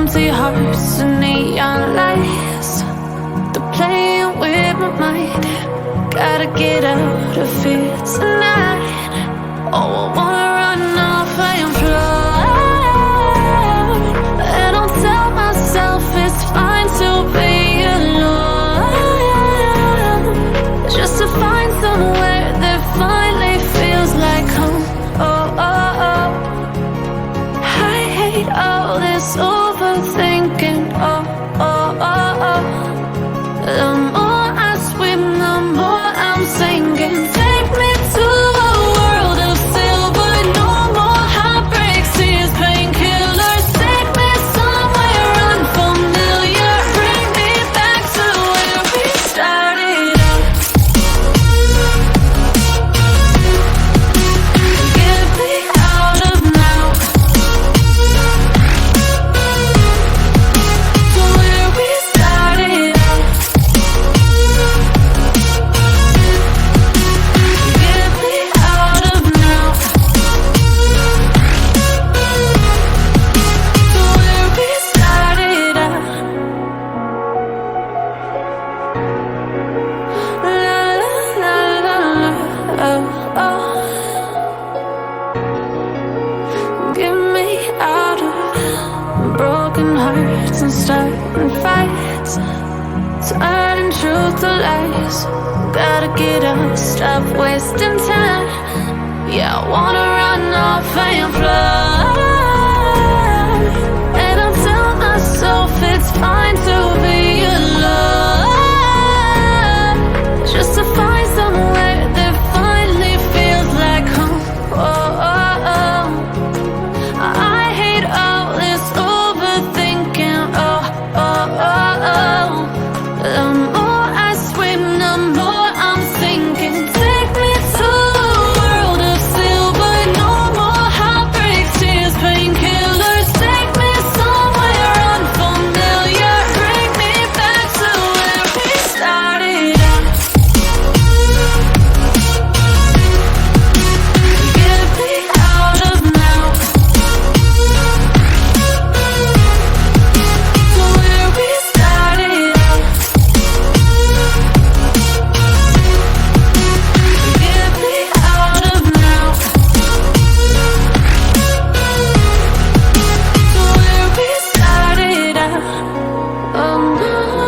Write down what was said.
empty hearts and neon lights. They're playing with my mind. Gotta get out of here tonight. Oh, I wanna run off and fly. And I'll tell myself it's fine to be alone, just to find somewhere that finally feels like home. Oh, oh, oh. I hate all this overthinking. Oh, oh, oh, oh. The more I swim, the more I'm sinking. Take me to a world of silver. No more heartbreaks, tears, painkillers. Take me somewhere unfamiliar. Bring me back to where we started out. Get me out of now. To where we started out. Get me out of now. To where we started out. La la la la la. Oh, oh. Get me out of broken hearts and starting fights, turning truth to lies. Gotta get up, stop wasting time. Yeah, I wanna run off and fly. And I'll tell myself it's fine to be alone, just to find somewhere that finally feels like home. Oh, oh, oh. I hate all this overthinking. Oh, oh, oh, oh. The more I swim, the more I'm sinking. Take me to a world of silver. No more heartbreaks, tears, painkillers. Take me somewhere unfamiliar. Bring me back to where we started out. Get me out of now. To where we started out. Get me out of now. To where we started out. Oh no.